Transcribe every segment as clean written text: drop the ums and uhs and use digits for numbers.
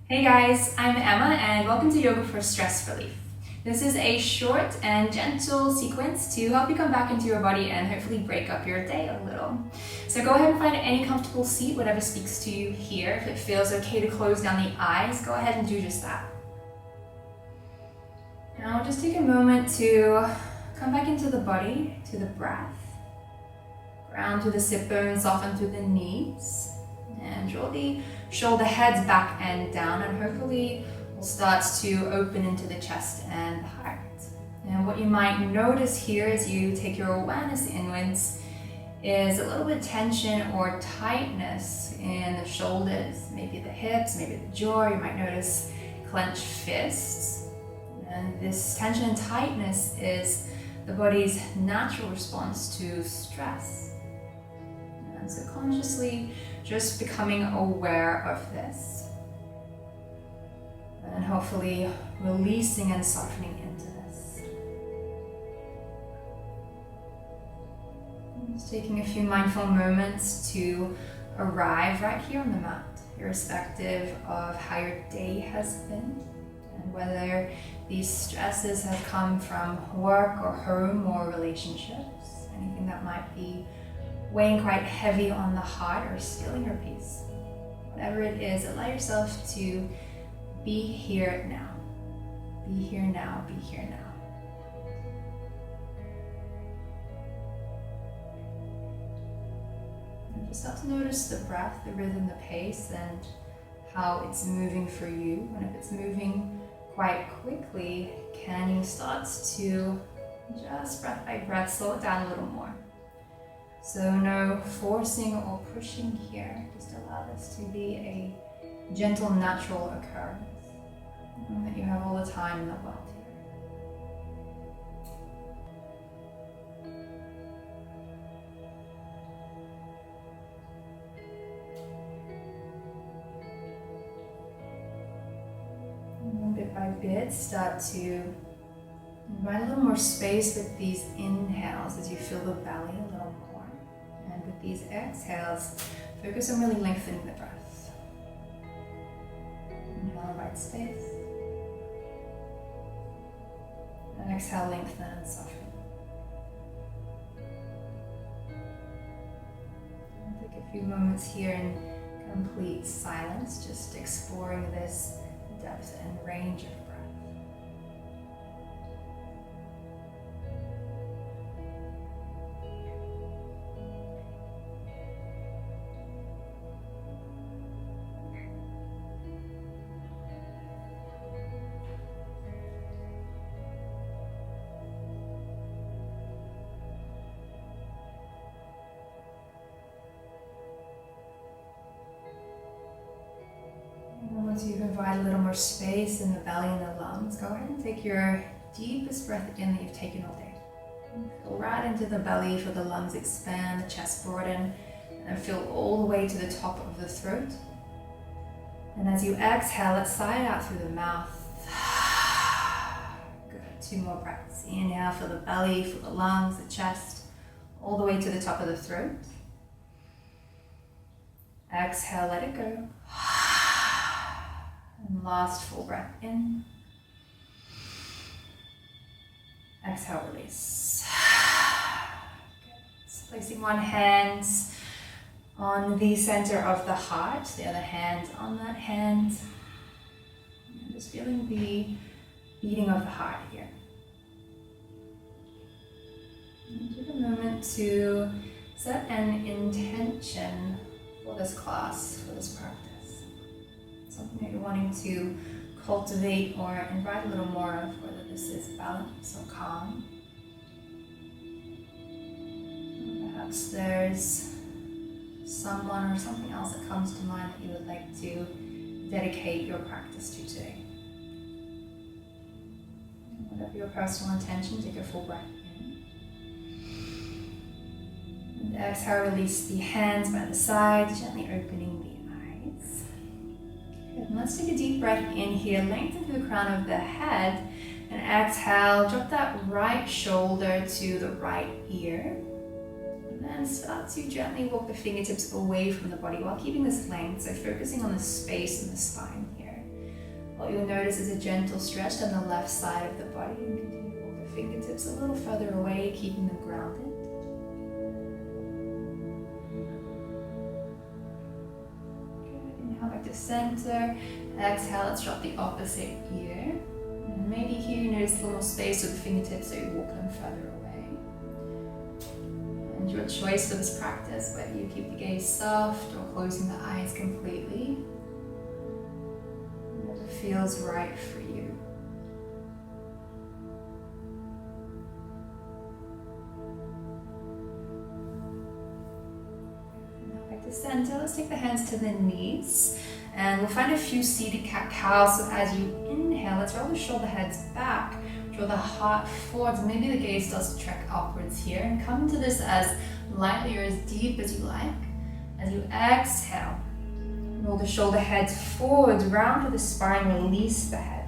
Hey guys, I'm Emma and welcome to Yoga for Stress Relief. This is a short and gentle sequence to help you come back into your body and hopefully break up your day a little. So go ahead and find any comfortable seat, whatever speaks to you here. If it feels okay to close down the eyes, go ahead and do just that. Now just take a moment to come back into the body, to the breath. Ground through the sit bones, soften through the knees. And draw the shoulder heads back and down, and hopefully we'll start to open into the chest and the heart. And what you might notice here as you take your awareness inwards is a little bit of tension or tightness in the shoulders, maybe the hips, maybe the jaw. You might notice clenched fists. And this tension and tightness is the body's natural response to stress. And so consciously just becoming aware of this. And hopefully releasing and softening into this. And just taking a few mindful moments to arrive right here on the mat, irrespective of how your day has been, and whether these stresses have come from work or home or relationships, anything that might be weighing quite heavy on the heart or stealing your peace. Whatever it is, allow yourself to be here now. Be here now, be here now. And just start to notice the breath, the rhythm, the pace, and how it's moving for you. And if it's moving quite quickly, can you start to just breath by breath slow it down a little more? So no forcing or pushing here, just allow this to be a gentle, natural occurrence that you have all the time in the world here. And bit by bit, start to invite a little more space with these inhales as you fill the belly a little more. And with these exhales, focus on really lengthening the breath. Inhale, invite space. And exhale, lengthen and soften. And take a few moments here in complete silence, just exploring this depth and range of breath. Once you provide a little more space in the belly and the lungs, go ahead and take your deepest breath in that you've taken all day. Feel right into the belly, feel the lungs expand, the chest broaden, and feel all the way to the top of the throat. And as you exhale, let's sigh it out through the mouth. Good, 2 more breaths. Inhale, feel the belly, feel the lungs, the chest, all the way to the top of the throat. Exhale, let it go. And last full breath in. Exhale, release. Good. So placing one hand on the center of the heart, the other hand on that hand. And just feeling the beating of the heart here. And take a moment to set an intention for this class, for this practice. Something that you're wanting to cultivate or invite a little more of, whether this is balance or calm. And perhaps there's someone or something else that comes to mind that you would like to dedicate your practice to today. And whatever your personal intention, take a full breath in. And exhale, release the hands by the side, gently opening the eyes. Good. And let's take a deep breath in here, lengthen through the crown of the head, and exhale, drop that right shoulder to the right ear. And then start to gently walk the fingertips away from the body while keeping this length, so focusing on the space in the spine here. What you'll notice is a gentle stretch down the left side of the body, and continue to walk the fingertips a little further away, keeping them grounded. Good. Inhale back to center. Exhale, let's drop the opposite ear. And maybe here you notice a little more space with the fingertips, so you walk them further away. And your choice for this practice, whether you keep the gaze soft or closing the eyes completely, whatever feels right for you. Now back to center. Let's take the hands to the knees. And we'll find a few seated cat-cows. So as you inhale, let's roll the shoulder heads back, draw the heart forwards. Maybe the gaze does trek upwards here. And come into this as lightly or as deep as you like. As you exhale, roll the shoulder heads forwards, round to the spine, release the head.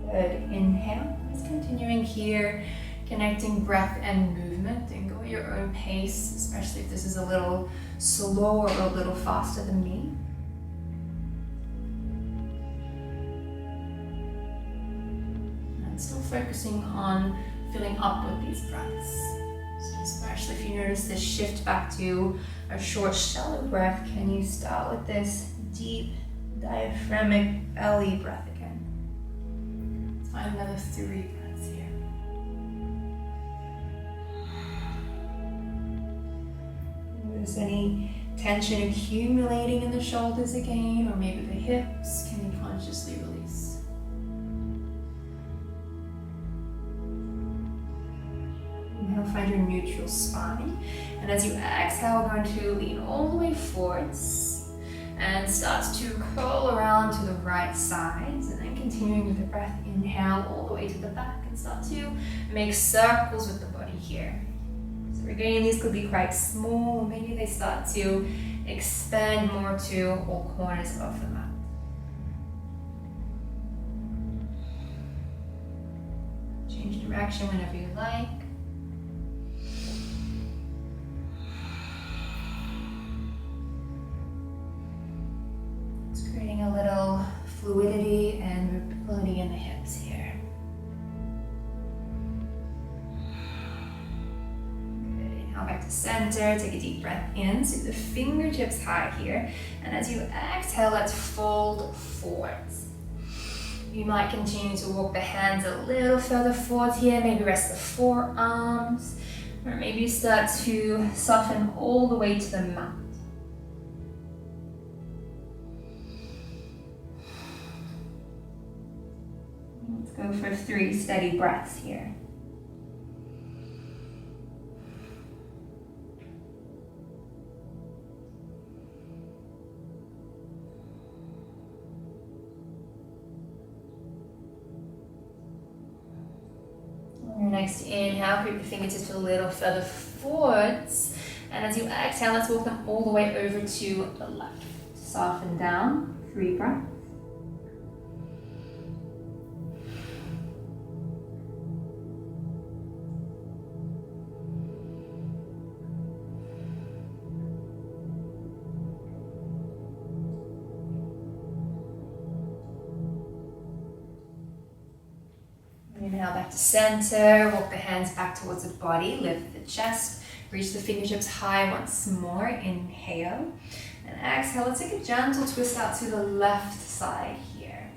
Good. Inhale. Just continuing here, connecting breath and movement, and go at your own pace, especially if this is a little slower or a little faster than me. Still focusing on filling up with these breaths. So especially if you notice this shift back to a short, shallow breath, can you start with this deep, diaphragmatic belly breath again? Let's find another 3 breaths here. Notice any tension accumulating in the shoulders again, or maybe the hips. Can you consciously release? Find your neutral spine, and as you exhale, we're going to lean all the way forwards and start to curl around to the right sides, and then continuing with the breath, inhale all the way to the back and start to make circles with the body here. So again, these could be quite small, maybe they start to expand more to all corners of the mat. Change direction whenever you like. Creating a little fluidity and mobility in the hips here. Good. Inhale back to center. Take a deep breath in. So the fingertips high here. And as you exhale, let's fold forwards. You might continue to walk the hands a little further forward here. Maybe rest the forearms. Or maybe start to soften all the way to the mat. Go for 3 steady breaths here. On your next inhale, creep the fingertips a little further forwards. And as you exhale, let's walk them all the way over to the left. Soften down, 3 breaths. Inhale back to center, walk the hands back towards the body, lift the chest, reach the fingertips high once more, inhale. And exhale, let's take a gentle twist out to the left side here.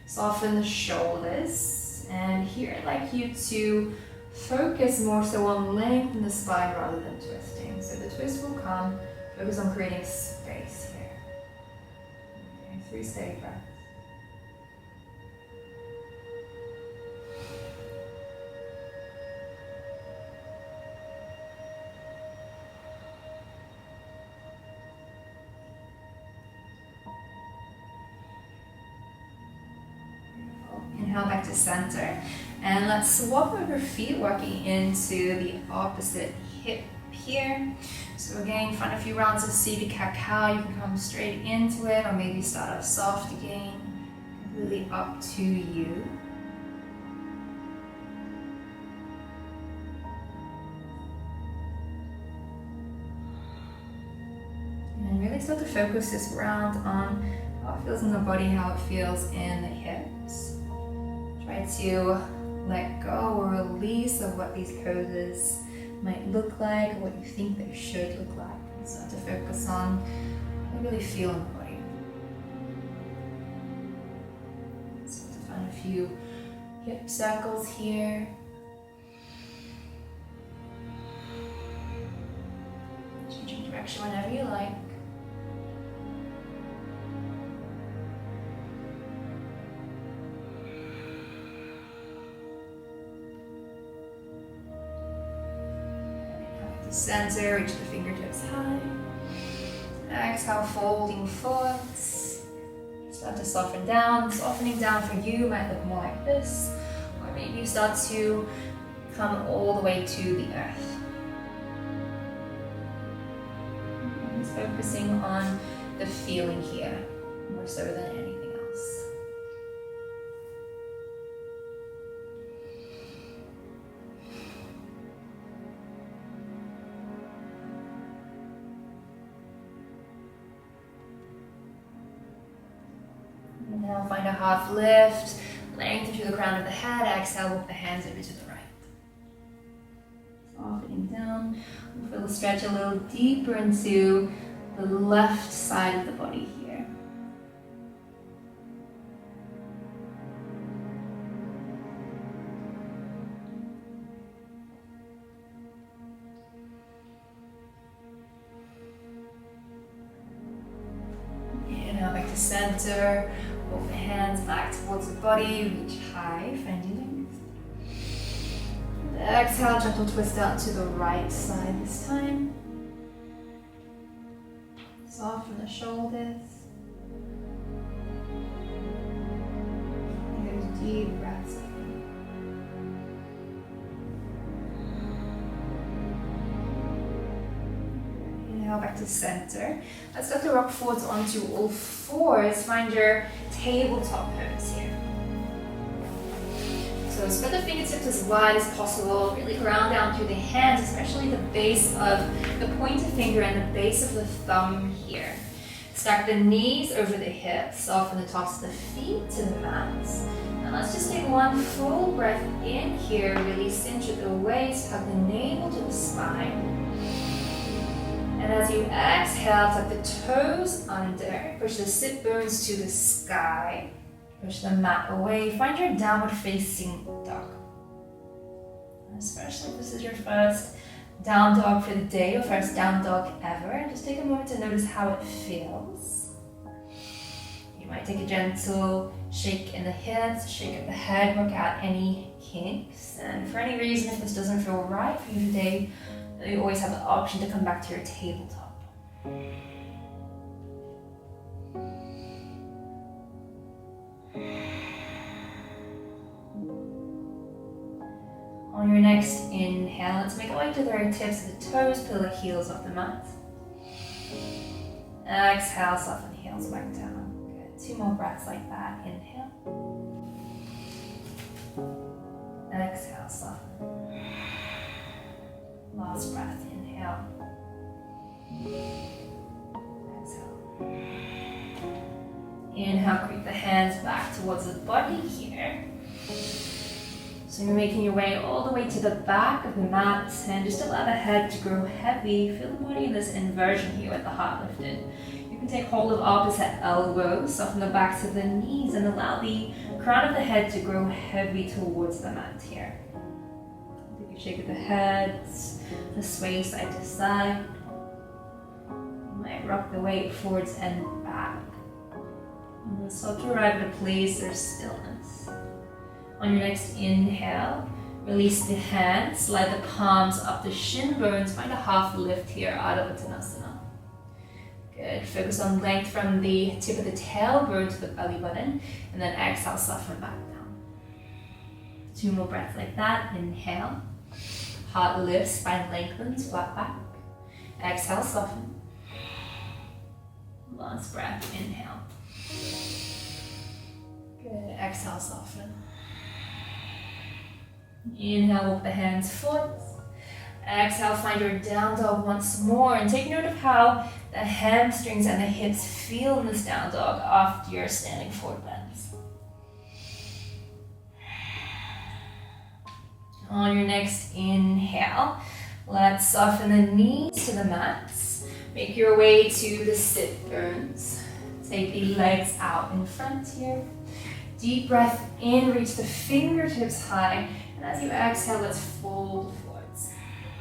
Soften the shoulders, and here I'd like you to focus more so on length in the spine rather than twisting. So the twist will come, focus on creating space here. Okay, 3 steady breaths. Inhale back to center, and let's swap over feet, working into the opposite hip here. So again, find a few rounds of seated cat-cow. You can come straight into it, or maybe start off soft again, completely up to you. And really start to focus this round on how it feels feels in the body, how it feels in the hips. Try to let go or release of what these poses might look like, or what you think they should look like. And start to focus on what you really feel in the body. Start to find a few hip circles here. Changing direction whenever you like. Center, reach the fingertips high. Exhale, folding forwards. Start to soften down. Softening down for you might look more like this, or maybe you start to come all the way to the earth. And just focusing on the feeling here, more so than anything else. Now find a half lift, lengthen through the crown of the head. Exhale, walk the hands over to the right. Softening down. We'll stretch a little deeper into the left side of the body here. Inhale back to center. Walk the hands back towards the body, reach high, find your length. Exhale, gentle twist out to the right side this time. Soften the shoulders. Take those deep breaths. Inhale back to center. Let's start to rock forwards onto all fours. Find your tabletop pose here. So spread the fingertips as wide as possible. Really ground down through the hands, especially the base of the pointer finger and the base of the thumb here. Stack the knees over the hips, soften the tops of the feet to the mats. And let's just take one full breath in here. Really cinch at the waist, hug the navel to the spine. And as you exhale, tuck the toes under, push the sit bones to the sky, push the mat away, find your downward facing dog. Especially if this is your first down dog for the day, or first down dog ever, just take a moment to notice how it feels. You might take a gentle shake in the hips, shake at the head, work out any kinks. And for any reason, if this doesn't feel right for you today, you always have the option to come back to your tabletop. On your next inhale, let's make our way to the very tips of the toes, peel the heels off the mat. Exhale, soften the heels back down. Good. 2 more breaths like that. Inhale. Exhale, soften. Last breath, inhale. Exhale. Inhale, creep the hands back towards the body here. So you're making your way all the way to the back of the mat, and just allow the head to grow heavy. Feel the body in this inversion here with the heart lifted. You can take hold of opposite elbows, soften the backs of the knees, and allow the crown of the head to grow heavy towards the mat here. Take a shake of the head, the sway side to side. You might rock the weight forwards and back. And then start to arrive at a place of stillness. On your next inhale, release the hands, slide the palms up the shin bones, find a half lift here out of Uttanasana. Good, focus on length from the tip of the tailbone to the belly button, and then exhale, soften back down. 2 more breaths like that. Inhale, heart lifts, spine lengthens, flat back. Exhale, soften. Last breath, inhale. Good, exhale, soften. Inhale, walk the hands forward. Exhale, find your down dog once more, and take note of how the hamstrings and the hips feel in this down dog after your standing forward bends. On your next inhale, let's soften the knees to the mats. Make your way to the sit bones. Take the legs out in front here. Deep breath in, reach the fingertips high, and as you exhale, let's fold forwards.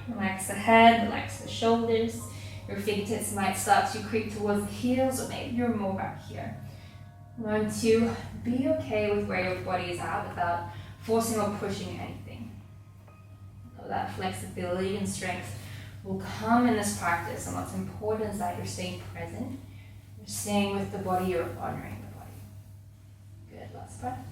Relax the head, relax the shoulders. Your fingertips might start to creep towards the heels, or maybe you're more back here. Learn to be okay with where your body is at without forcing or pushing anything. Know that flexibility and strength will come in this practice, and what's important is that you're staying present. You're staying with the body, you're honoring the body. Good, last breath.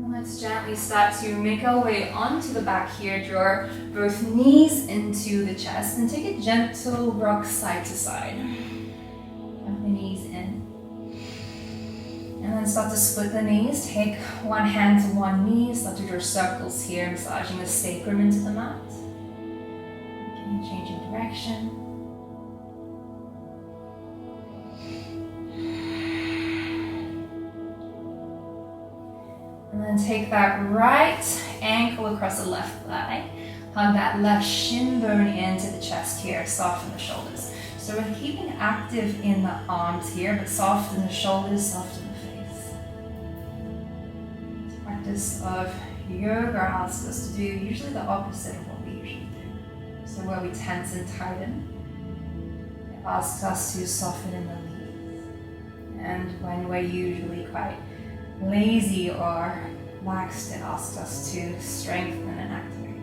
Let's gently start to make our way onto the back here. Draw both knees into the chest and take a gentle rock side to side. Tuck the knees in. And then start to split the knees. Take one hand to one knee. Start to draw circles here, massaging the sacrum into the mat. Okay, changing direction. And then take that right ankle across the left thigh. Hug that left shin bone into the chest here. Soften the shoulders. So we're keeping active in the arms here, but soften the shoulders, soften the face. This practice of yoga asks us to do usually the opposite of what we usually do. So where we tense and tighten, it asks us to soften in the knees. And when we're usually quite lazy or laxed, it asks us to strengthen and activate.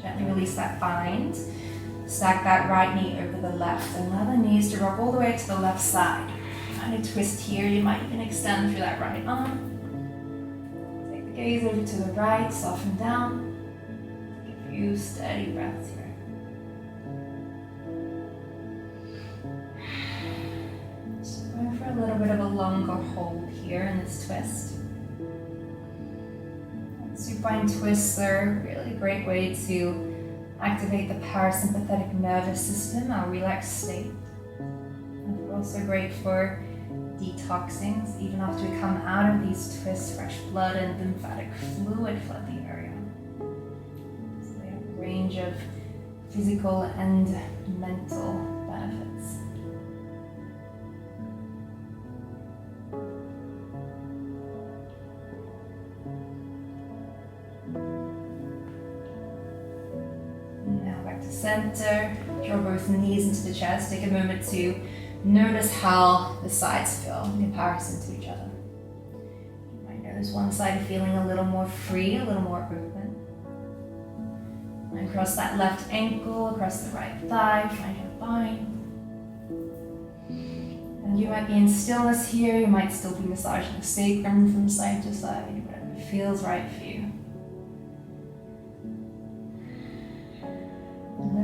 Gently release that bind. Stack that right knee over the left and allow the knees to rock all the way to the left side. Kind of twist here. You might even extend through that right arm. Take the gaze over to the right, soften down. Take a few steady breaths here. Going for a little bit of a longer hold here in this twist. Supine twists are a really great way to activate the parasympathetic nervous system, our relaxed state. And they're also great for detoxing. Even after we come out of these twists, fresh blood and lymphatic fluid flood the area. So they have a range of physical and mental benefits. Center, draw both knees into the chest. Take a moment to notice how the sides feel in comparison to each other. You might notice one side feeling a little more free, a little more open. And cross that left ankle across the right thigh, find your bind. And you might be in stillness here. You might still be massaging the sacrum from side to side, whatever feels right for you.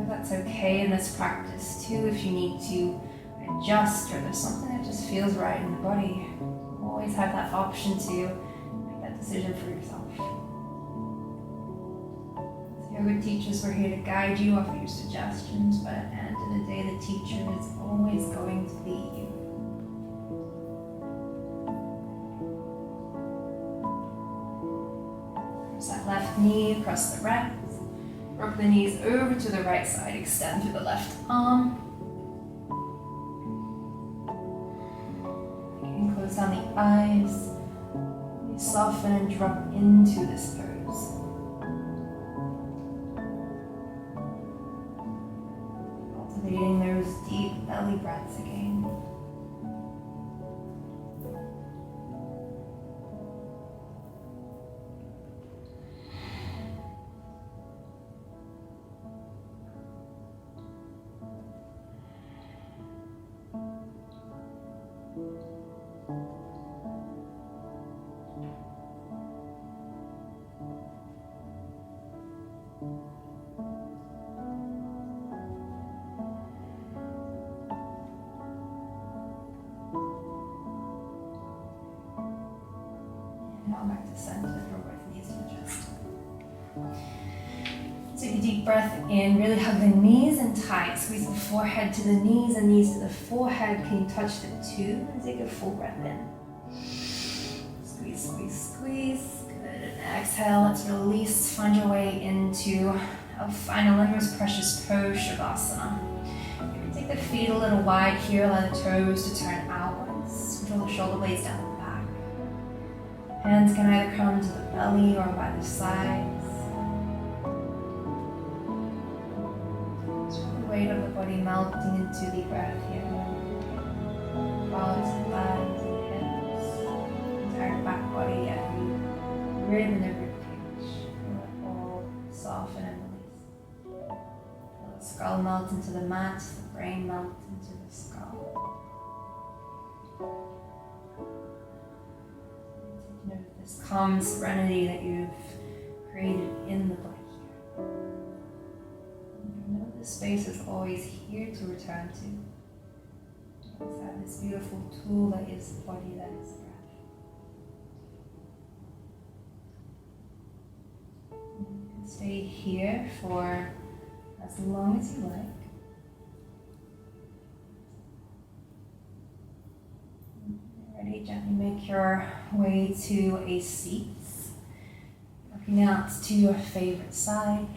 That's okay in this practice too. If you need to adjust or there's something that just feels right in the body, always have that option to make that decision for yourself. As yoga teachers, we're here to guide you, offer you suggestions, but at the end of the day, the teacher is always going to be you. There's that left knee across the right. Rock the knees over to the right side, extend through the left arm. You can close down the eyes. You soften and drop into this pose. Cultivating those deep belly breaths again. to center, draw both knees to the chest. Take a deep breath in, really hug the knees in tight. Squeeze the forehead to the knees and knees to the forehead. Can you touch the two? And take a full breath in. Squeeze, squeeze, squeeze. Good. And exhale, let's release. Find your way into our final and most precious pose, Savasana. Maybe take the feet a little wide here, allow the toes to turn outwards. Draw the shoulder blades down the back. Hands can either come to the belly or by the sides. Weight of the body melting into the breath here. Arms and thighs and hips, entire back body, every rib and every cage. Feel it all soften and release. Feel the skull melt into the mat, the brain melt into the skull. Take note of this calm serenity that you've created in the body. This space is always here to return to. Always have this beautiful tool that is the body, that is breath. You can stay here for as long as you like. Ready? Gently make your way to a seat. Rocking out to your favorite side.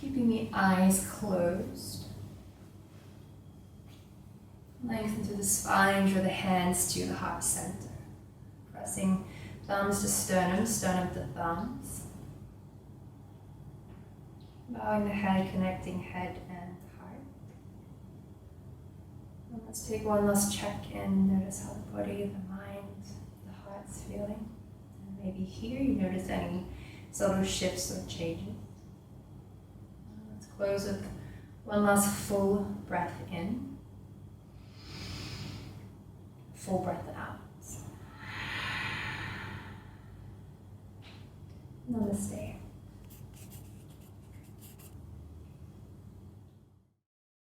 Keeping the eyes closed. Lengthen through the spine, draw the hands to the heart center. Pressing thumbs to sternum, sternum to thumbs. Bowing the head, connecting head and heart. And let's take one last check-in. Notice how the body, the mind, the heart's feeling. And maybe here you notice any subtle shifts or changes. Close with one last full breath in, full breath out. Namaste.